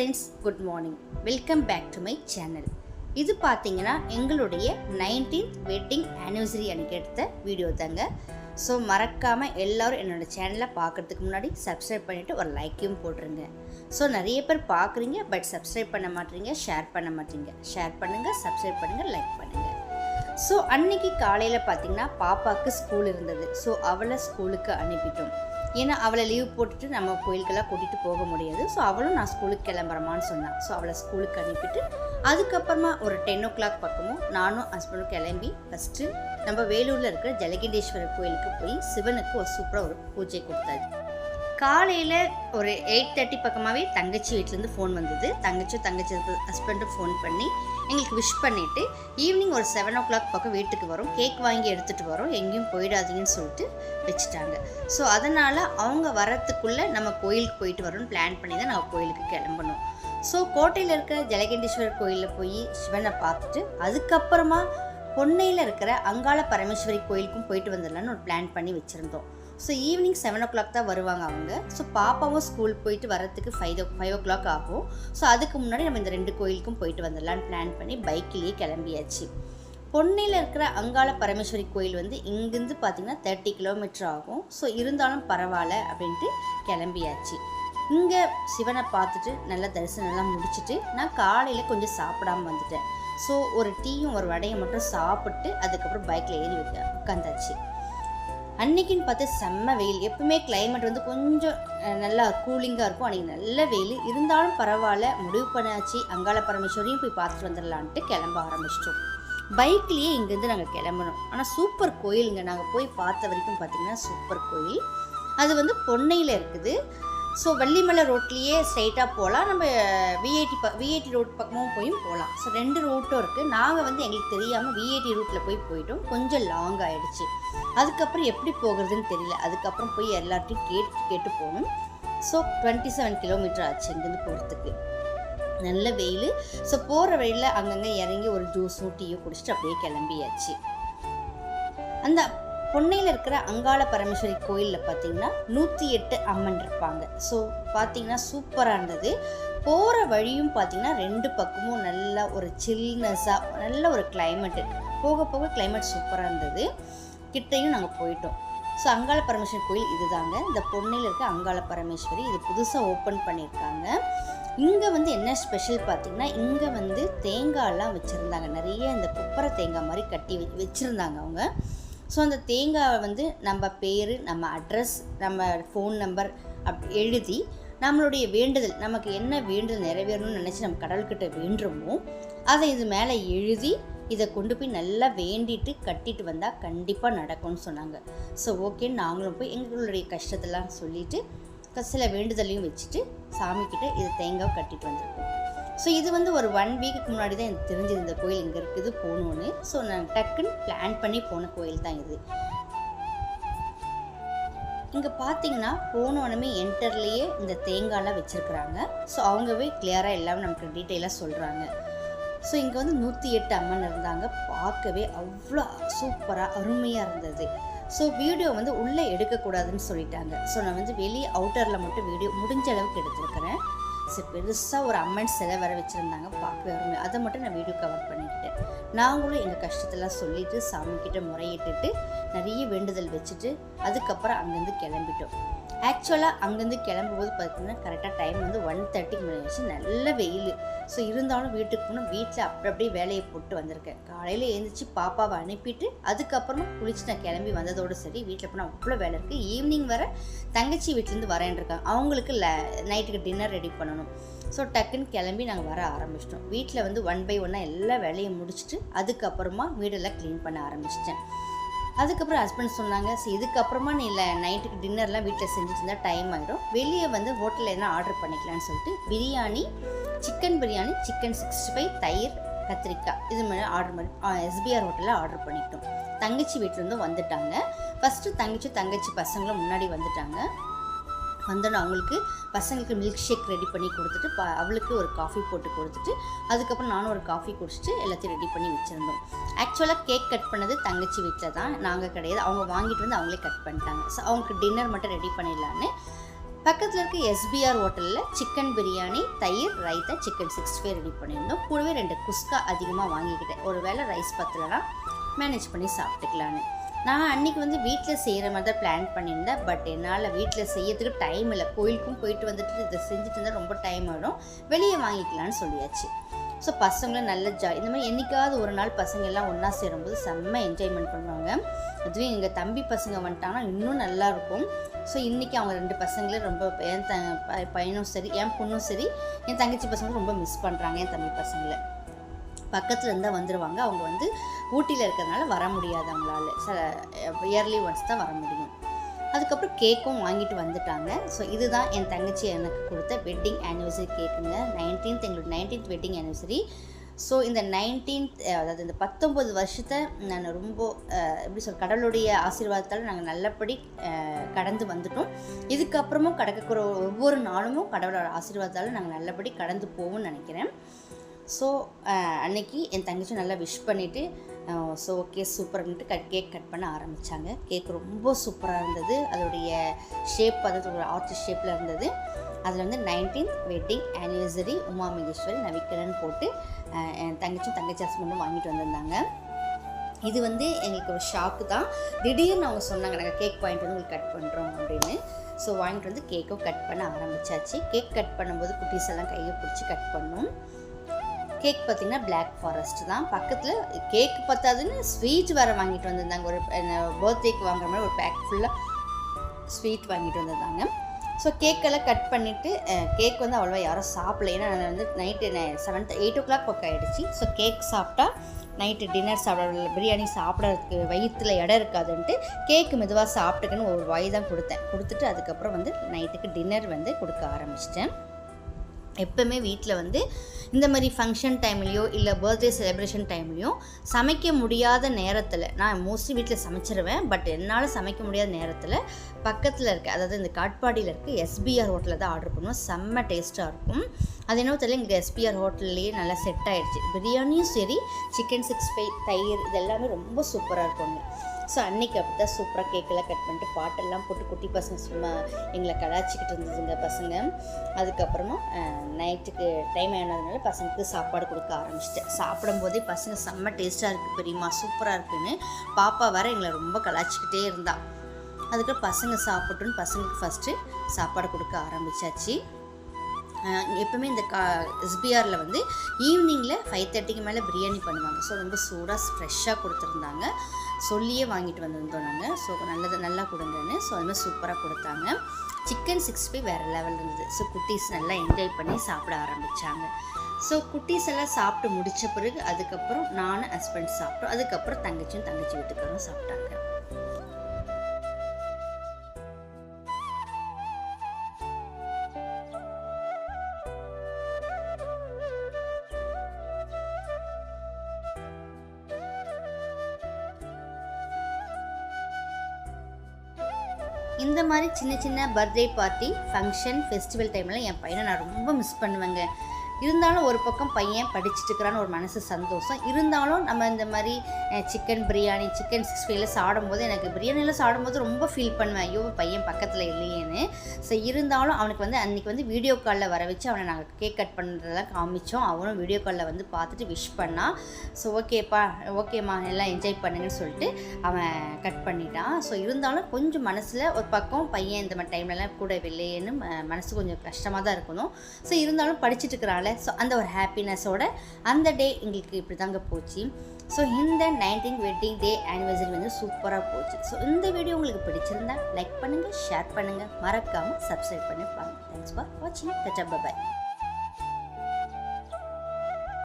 Friends, good morning. Welcome back to my channel. இது பார்த்தீங்கன்னா எங்களுடைய 19th வெட்டிங் ஆனிவர்சரி அன்றைக்கி எடுத்த வீடியோ தாங்க. ஸோ மறக்காமல் எல்லோரும் என்னோடய சேனலை பார்க்குறதுக்கு முன்னாடி சப்ஸ்கிரைப் பண்ணிவிட்டு ஒரு லைக்கையும் போட்டுருங்க. ஸோ நிறைய பேர் பார்க்குறீங்க, பட் சப்ஸ்கிரைப் பண்ண மாட்டீங்க, ஷேர் பண்ண மாட்டீங்க. ஷேர் பண்ணுங்கள், சப்ஸ்கிரைப் பண்ணுங்கள், லைக் பண்ணுங்கள். ஸோ அன்றைக்கி காலையில் பார்த்திங்கன்னா பாப்பாவுக்கு ஸ்கூல் இருந்தது. ஸோ அவளை ஸ்கூலுக்கு அனுப்பிட்டோம். ஏன்னா அவளை லீவ் போட்டுட்டு நம்ம கோயிலுக்கெல்லாம் கூட்டிகிட்டு போக முடியாது. ஸோ அவளும் நான் ஸ்கூலுக்கு கிளம்புறமான்னு சொன்னான். ஸோ அவளை ஸ்கூலுக்கு அனுப்பிட்டு அதுக்கப்புறமா ஒரு 10 o'clock பக்கமும் நானும் ஹஸ்பண்டும் கிளம்பி ஃபஸ்ட்டு நம்ம வேலூரில் இருக்கிற ஜலகண்டேஸ்வரர் கோயிலுக்கு போய் சிவனுக்கு ஒரு சூப்பராக ஒரு பூஜை கொடுத்தாச்சு. காலையில் ஒரு 8:30 பக்கமாகவே தங்கச்சி வீட்டிலேருந்து ஃபோன் வந்தது. தங்கச்சி ஹஸ்பண்டும் ஃபோன் பண்ணி எங்களுக்கு விஷ் பண்ணிவிட்டு ஈவினிங் ஒரு 7 o'clock பக்கம் வீட்டுக்கு வரும், கேக் வாங்கி எடுத்துகிட்டு வரோம், எங்கேயும் போயிடாதீங்கன்னு சொல்லிட்டு வச்சுட்டாங்க. ஸோ அதனால் அவங்க வரத்துக்குள்ளே நம்ம கோயிலுக்கு போயிட்டு வரோம்னு பிளான் பண்ணி தான் நம்ம கோயிலுக்கு கிளம்பணும். ஸோ கோட்டையில் இருக்கிற ஜலகண்டேஸ்வரர் கோயிலில் போய் சிவனை பார்த்துட்டு அதுக்கப்புறமா பொன்னையில் இருக்கிற அங்காள பரமேஸ்வரி கோயிலுக்கும் போயிட்டு வந்துடலான்னு ஒரு பிளான் பண்ணி வச்சுருந்தோம். ஸோ ஈவினிங் 7 o'clock தான் வருவாங்க அவங்க. ஸோ பாப்பாவும் ஸ்கூல் போயிட்டு வரத்துக்கு 5 o'clock ஆகும். ஸோ அதுக்கு முன்னாடி நம்ம இந்த 2 கோயிலுக்கும் போயிட்டு வந்துடலான்னு பிளான் பண்ணி பைக்கிலேயே கிளம்பியாச்சு. பொன்னையில் இருக்கிற அங்காள பரமேஸ்வரி கோயில் வந்து இங்கேருந்து பார்த்திங்கன்னா 30 kilometer ஆகும். ஸோ இருந்தாலும் பரவாயில்ல அப்படின்ட்டு கிளம்பியாச்சு. இங்கே சிவனை பார்த்துட்டு நல்லா தரிசனம்லாம் முடிச்சுட்டு நான் காலையில் கொஞ்சம் சாப்பிடாமல் வந்துட்டேன். ஸோ ஒரு டீயும் ஒரு வடையை மட்டும் சாப்பிட்டு அதுக்கப்புறம் பைக்கில் ஏறி உட்காந்தாச்சு. அன்னைக்குன்னு பார்த்து செம்ம வெயில். எப்பவுமே கிளைமேட் வந்து கொஞ்சம் நல்லா கூலிங்காக இருக்கும். அன்றைக்கி நல்ல வெயில் இருந்தாலும் பரவாயில்ல, முடிவு பண்ணாச்சு அங்காள பரமேஸ்வரியும் போய் பார்த்துட்டு வந்துடலான்ட்டு கிளம்ப ஆரம்பிச்சிட்டோம். பைக்லேயே இங்கேருந்து நாங்கள் கிளம்பணும். ஆனால் சூப்பர் கோயிலுங்க. நாங்கள் போய் பார்த்த வரைக்கும் பார்த்திங்கன்னா சூப்பர் கோயில். அது வந்து பொன்னையில் இருக்குது. ஸோ வள்ளிமலை ரோட்லேயே ஸ்ட்ரைட்டாக போகலாம், நம்ம விஐடி ரோட் பக்கமும் போகலாம். ஸோ 2 ரூட்டும் இருக்குது. நாங்கள் வந்து எங்களுக்கு தெரியாமல் விஐடி ரூட்டில் போயிட்டோம். கொஞ்சம் லாங் ஆகிடுச்சு. அதுக்கப்புறம் எப்படி போகிறதுன்னு தெரியல. அதுக்கப்புறம் போய் எல்லார்ட்டையும் கேட்டு போகணும். ஸோ 27 kilometer ஆச்சு இங்கேருந்து போகிறதுக்கு. நல்ல வெயில். ஸோ போகிற வழியில் அங்கங்கே இறங்கி ஒரு ஜூஸும் டீயும் குடிச்சிட்டு அப்படியே கிளம்பியாச்சு. அந்த பொன்னையில் இருக்கிற அங்காள பரமேஸ்வரி கோயிலில் பார்த்திங்கன்னா 108 அம்மன் இருப்பாங்க. ஸோ பார்த்திங்கன்னா சூப்பராக இருந்தது. போகிற வழியும் பார்த்திங்கன்னா 2 பக்கமும் நல்ல ஒரு சில்னஸாக நல்ல ஒரு கிளைமேட்டு. போக போக கிளைமேட் சூப்பராக இருந்தது. கிட்டையும் நாங்கள் போயிட்டோம். ஸோ அங்காள பரமேஸ்வரி கோயில் இது தாங்க. இந்த பொன்னையில் இருக்க அங்காள பரமேஸ்வரி இது புதுசாக ஓப்பன் பண்ணியிருக்காங்க. இங்கே வந்து என்ன ஸ்பெஷல் பார்த்திங்கன்னா இங்கே வந்து தேங்காயெல்லாம் வச்சுருந்தாங்க. நிறைய இந்த குப்பரை தேங்காய் மாதிரி கட்டி வச்சுருந்தாங்க அவங்க. ஸோ அந்த தேங்காவை வந்து நம்ம பேர், நம்ம அட்ரஸ், நம்ம ஃபோன் நம்பர் எழுதி நம்மளுடைய வேண்டுதல், நமக்கு என்ன வேண்டுதல் நிறைவேறணும்னு நினச்சி நம்ம கடவுள்கிட்ட வேண்டுமோ அதை இது மேலே எழுதி இதை கொண்டு போய் நல்லா வேண்டிட்டு கட்டிட்டு வந்தால் கண்டிப்பாக நடக்கும்னு சொன்னாங்க. ஸோ ஓகேன்னு நாங்களும் போய் எங்களுடைய கஷ்டத்தெல்லாம் சொல்லிவிட்டு சில வேண்டுதலையும் வச்சுட்டு சாமிக்கிட்ட இது தேங்காய் கட்டிட்டு வந்திருக்கோம். ஸோ இது வந்து ஒரு 1 week முன்னாடி தான் எனக்கு தெரிஞ்சது இந்த கோயில் இங்கே இருக்குது போகணுன்னு. ஸோ நான் டக்குன்னு பிளான் பண்ணி போன கோயில் தான் இது. இங்கே பார்த்தீங்கன்னா போனோடனே என்டர்லேயே இந்த தேங்காயெலாம் வச்சுருக்குறாங்க. ஸோ அவங்கவே கிளியராக எல்லாமே நமக்கு டீட்டெயிலாக சொல்கிறாங்க. ஸோ இங்கே வந்து 108 அம்மன் இருந்தாங்க. பார்க்கவே அவ்வளோ சூப்பராக அருமையாக இருந்தது. ஸோ வீடியோ வந்து உள்ளே எடுக்கக்கூடாதுன்னு சொல்லிட்டாங்க. ஸோ நான் வந்து வெளியே அவுட்டரில் மட்டும் வீடியோ முடிஞ்ச அளவுக்கு எடுத்துருக்கிறேன். ஸோ பெருசாக ஒரு அம்மன் சிலை வர வச்சுருந்தாங்க, பார்க்கவே அருமை. அதை மட்டும் நான் வீடியோ கவர் பண்ணிக்கிட்டேன். நாங்களும் எங்கள் கஷ்டத்தெல்லாம் சொல்லிவிட்டு சாமிக்கிட்ட முறையிட்டுட்டு நிறைய வேண்டுதல் வச்சுட்டு அதுக்கப்புறம் அங்கேருந்து கிளம்பிட்டோம். ஆக்சுவலாக அங்கேருந்து கிளம்பும்போது பார்த்திங்கன்னா கரெக்டாக டைம் வந்து 1:30 ஆச்சு. நல்ல வெயில். ஸோ இருந்தாலும் வீட்டுக்கு போனால் வீட்டில் அப்படியே வேலையை போட்டு வந்திருக்கேன். காலையில் எழுந்திரிச்சு பாப்பாவை அனுப்பிட்டு அதுக்கப்புறமா குளிச்சு நான் கிளம்பி வந்ததோடு சரி. வீட்டில் போனால் அவ்வளோ வேலை இருக்குது. ஈவினிங் வர தங்கச்சி வீட்டிலேருந்து வரேன்ருக்காங்க. அவங்களுக்கு நைட்டுக்கு டின்னர் ரெடி பண்ணணும். ஸோ டக்குன்னு கிளம்பி நாங்கள் வர ஆரம்பிச்சிட்டோம். வீட்டில் வந்து 1 by 1 எல்லா வேலையும் முடிச்சுட்டு அதுக்கப்புறமா வீடெல்லாம் க்ளீன் பண்ண ஆரம்பிச்சிட்டேன். அதுக்கப்புறம் ஹஸ்பண்ட் சொன்னாங்க, சரி இதுக்கப்புறமா நீ நைட்டுக்கு டின்னர்லாம் வீட்டில் செஞ்சுட்டு இருந்தால் டைம் ஆகிடும், வெளியே வந்து ஹோட்டலில் எதனா ஆர்டர் பண்ணிக்கலான்னு சொல்லிட்டு பிரியாணி, சிக்கன் பிரியாணி, சிக்கன் 65, தயிர், கத்திரிக்காய் இது மாதிரி ஆர்டர் பண்ணி SBR ஹோட்டலில் ஆர்டர் பண்ணிட்டோம். தங்கச்சி வீட்டிலேருந்து வந்துட்டாங்க. ஃபஸ்ட்டு தங்கச்சி பசங்களும் முன்னாடி வந்துட்டாங்க. வந்தோன்னே அவங்களுக்கு பசங்களுக்கு மில்க் ஷேக் ரெடி பண்ணி கொடுத்துட்டு அவளுக்கு ஒரு காஃபி போட்டு கொடுத்துட்டு அதுக்கப்புறம் நானும் ஒரு காஃபி குடிச்சிட்டு எல்லாத்தையும் ரெடி பண்ணி வச்சுருந்தோம். ஆக்சுவலாக கேக் கட் பண்ணது தங்கச்சி வீட்டில் தான், நாங்கள் கிடையாது. அவங்க வாங்கிட்டு வந்து அவங்களே கட் பண்ணிட்டாங்க. ஸோ அவங்களுக்கு டின்னர் மட்டும் ரெடி பண்ணிடலான்னு பக்கத்தில் இருக்க எஸ்பிஆர் ஹோட்டலில் சிக்கன் பிரியாணி, தயிர், ரைத்தா, சிக்கன் 65 ரெடி பண்ணியிருந்தோம். கூடவே 2 குஸ்கா அதிகமாக வாங்கிக்கிட்டேன். ஒரு வேளை ரைஸ் பத்தலைனா மேனேஜ் பண்ணி சாப்பிட்டுக்கலான்னு. நான் அன்றைக்கி வந்து வீட்டில் செய்கிற மாதிரி தான் பிளான் பண்ணியிருந்தேன். பட் என்னால் வீட்டில் செய்யறதுக்கு டைம் இல்லை. கோயிலுக்கும் போயிட்டு வந்துட்டு இதை செஞ்சுட்டு இருந்தால் ரொம்ப டைம் ஆகிடும். வெளியே வாங்கிக்கலான்னு சொல்லியாச்சு. ஸோ பசங்களும் நல்ல இந்த மாதிரி என்றைக்காவது ஒரு நாள் பசங்க எல்லாம் ஒன்றா சேரும்போது செம்ம என்ஜாய்மெண்ட் பண்ணுவாங்க. அதுவே எங்கள் தம்பி பசங்க வந்துட்டாங்கன்னா இன்னும் நல்லாயிருக்கும். ஸோ இன்றைக்கி அவங்க 2 பசங்களும் ரொம்ப என் பையனும் சரி, என் பொண்ணும் சரி, என் தங்கச்சி பசங்களும் ரொம்ப மிஸ் பண்ணுறாங்க. என் தம்பி பசங்களை பக்கத்தில் இருந்தால் வந்துடுவாங்க. அவங்க வந்து ஊட்டியில் இருக்கிறதுனால வர முடியாது. அவங்களால இயர்லி ஒன்ஸ் தான் வர முடியும். அதுக்கப்புறம் கேக்கும் வாங்கிட்டு வந்துட்டாங்க. ஸோ இதுதான் என் தங்கச்சி எனக்கு கொடுத்த வெட்டிங் ஆனிவர்சரி கேக்குங்க. 19th எங்களோட 19th வெட்டிங் ஆனிவர்சரி. ஸோ இந்த 19th அதாவது இந்த 19 வருஷத்தை நான் ரொம்ப எப்படி கடவுளுடைய ஆசீர்வாதத்தால் நாங்கள் நல்லபடி கடந்து வந்துட்டோம். இதுக்கப்புறமும் கடக்கிற ஒவ்வொரு நாளும் கடவுளோட ஆசீர்வாதத்தால் நாங்கள் நல்லபடி கடந்து போவோம்னு நினைக்கிறேன். ஸோ அன்னைக்கு என் தங்கச்சி நல்லா விஷ் பண்ணிவிட்டு ஸோ ஓகே சூப்பர்ன்ட்டு கேக் கட் பண்ண ஆரம்பித்தாங்க. கேக் ரொம்ப சூப்பராக இருந்தது. அதோடைய ஷேப் அதாவது ஒரு ஆர்டிஸ்ட் ஷேப்பில் இருந்தது. அதில் வந்து 19th wedding anniversary Uma Maheswari நவிக்கலன்னு போட்டு என் தங்கச்சி ஹஸ்பண்டும் வாங்கிட்டு வந்திருந்தாங்க. இது வந்து எங்களுக்கு ஒரு ஷாக்கு தான். திடீர்னு அவங்க சொன்னாங்க நாங்கள் கேக் வாங்கிட்டு வந்து உங்களுக்கு கட் பண்ணுறோம் அப்படின்னு. ஸோ வாங்கிட்டு வந்து கேக்கும் கட் பண்ண ஆரம்பித்தாச்சு. கேக் கட் பண்ணும்போது குட்டீஸ் எல்லாம் கையை பிடிச்சி கட் பண்ணோம். கேக் பார்த்திங்கன்னா பிளாக் ஃபாரஸ்ட் தான். பக்கத்தில் கேக்கு பத்தாதுன்னு ஸ்வீட் வேறு வாங்கிட்டு வந்திருந்தாங்க. ஒரு பர்த்டேக்கு வாங்குற மாதிரி ஒரு பேக் ஃபுல்லாக ஸ்வீட் வாங்கிட்டு வந்திருந்தாங்க. ஸோ கேக்கெல்லாம் கட் பண்ணிவிட்டு கேக் வந்து அவ்வளோவா யாரும் சாப்பிடல. ஏன்னா வந்து நைட்டு 8 o'clock பக்கம் ஆகிடுச்சு. ஸோ கேக் சாப்பிட்டா நைட்டு டின்னர் சாப்பிட பிரியாணி சாப்பிட்றதுக்கு வயிற்றில் இடம் இருக்காதுன்ட்டு கேக்கு மெதுவாக சாப்பிட்டுக்குன்னு ஒரு வாய் தான் கொடுத்துட்டு அதுக்கப்புறம் வந்து நைட்டுக்கு டின்னர் வந்து கொடுக்க ஆரம்பிச்சிட்டேன். எப்போவுமே வீட்டில் வந்து இந்த மாதிரி ஃபங்க்ஷன் டைம்லேயோ இல்லை பர்த்டே செலிப்ரேஷன் டைம்லேயோ சமைக்க முடியாத நேரத்தில் நான் மோஸ்ட்லி வீட்டில் சமைச்சிருவேன். பட் என்னால் சமைக்க முடியாத நேரத்தில் பக்கத்தில் இருக்க அதாவது இந்த காட்பாடியில் இருக்க எஸ்பிஆர் ஹோட்டலில் தான் ஆர்டர் பண்ணுவோம். செம்ம டேஸ்ட்டாக இருக்கும். அது என்ன தெரியல, இங்கே எஸ்பிஆர் ஹோட்டல்லையே நல்லா செட் ஆகிடுச்சு. பிரியாணியும் சரி, சிக்கன் 65, தயிர் இது எல்லாமே ரொம்ப சூப்பராக இருக்குங்க. ஸோ அன்றைக்கி அப்படி தான் சூப்பராக கேக்கெல்லாம் கட் பண்ணிட்டு பாட்டெல்லாம் போட்டு குட்டி பசங்க சும்மா எங்களை கலாச்சிக்கிட்டு இருந்ததுங்க பசங்க. அதுக்கப்புறமா நைட்டுக்கு டைம் ஆனதுனால பசங்களுக்கு சாப்பாடு கொடுக்க ஆரம்பிச்சிட்டேன். சாப்பிடும்போதே பசங்க செம்ம டேஸ்ட்டாக இருக்குது பெரியம்மா, சூப்பராக இருக்குதுன்னு பாப்பா வேறு எங்களை ரொம்ப கலாச்சிக்கிட்டே இருந்தா. அதுக்கப்புறம் பசங்க சாப்பிட்டுன்னு பசங்களுக்கு ஃபஸ்ட்டு சாப்பாடு கொடுக்க ஆரம்பித்தாச்சு. எப்போவுமே இந்த எஸ்பிஆரில் வந்து ஈவினிங்கில் 5:30க்கு மேலே பிரியாணி பண்ணுவாங்க. ஸோ ரொம்ப சூடாக ஃப்ரெஷ்ஷாக கொடுத்துருந்தாங்க. சொல்லியே வாங்கிட்டு வந்திருந்தோம் நாங்கள். ஸோ நல்லா கொடுங்கன்னு. ஸோ அதுமாதிரி சூப்பராக கொடுத்தாங்க. சிக்கன் 65 வேறு லெவல் இருந்தது. ஸோ குட்டீஸ் நல்லா என்ஜாய் பண்ணி சாப்பிட ஆரம்பித்தாங்க. ஸோ குட்டீஸ் எல்லாம் சாப்பிட்டு முடித்த பிறகு அதுக்கப்புறம் நானும் ஹஸ்பண்ட் சாப்பிட்டோம். அதுக்கப்புறம் தங்கச்சி வீட்டுக்காரரும் சாப்பிட்டாங்க. இந்த மாதிரி சின்ன பர்த்டே பார்ட்டி, ஃபங்க்ஷன், ஃபெஸ்டிவல் டைமில் என் பையனை நான் ரொம்ப மிஸ் பண்ணுவேங்க. இருந்தாலும் ஒரு பக்கம் பையன் படிச்சுட்டு இருக்கிறான்னு ஒரு மனசு சந்தோஷம். இருந்தாலும் நம்ம இந்த மாதிரி சிக்கன் பிரியாணி, சிக்கன் 65 சாப்பிடும்போது எனக்கு பிரியாணியில் சாப்பிடும்போது ரொம்ப ஃபீல் பண்ணுவேன், ஐயோ பையன் பக்கத்தில் இல்லையேன்னு. ஸோ இருந்தாலும் அவனுக்கு வந்து அன்றைக்கி வந்து வீடியோ காலில் வர வச்சு அவனை நாங்கள் கேக் கட் பண்ணுறதெல்லாம் காமிச்சோம். அவனும் வீடியோ காலில் வந்து பார்த்துட்டு விஷ் பண்ணான். ஸோ ஓகேம்மா எல்லாம் என்ஜாய் பண்ணுங்கன்னு சொல்லிட்டு அவன் கட் பண்ணிட்டான். ஸோ இருந்தாலும் கொஞ்சம் மனசில் ஒரு பக்கம் பையன் இந்த மாதிரி டைம்லலாம் கூட இல்லையேன்னு மனசு கொஞ்சம் கஷ்டமாக தான் இருக்கணும். ஸோ இருந்தாலும் படிச்சுட்டு இருக்கிறாள். ஸோ அந்த ஒரு ஹாப்பினஸோட அந்த டே எங்களுக்கு இப்படி தாங்க போச்சு. ஸோ இந்த 19th வெட்டிங் டே ஆனிவர்சரி வந்து சூப்பராக போச்சு. ஸோ இந்த வீடியோ உங்களுக்கு பிடிச்சிருந்தா லைக் பண்ணுங்கள், ஷேர் பண்ணுங்கள், மறக்காமல் சப்ஸ்கிரைப் பண்ணி பாருங்கள். தேங்க்ஸ் ஃபார் வாட்சிங். பை.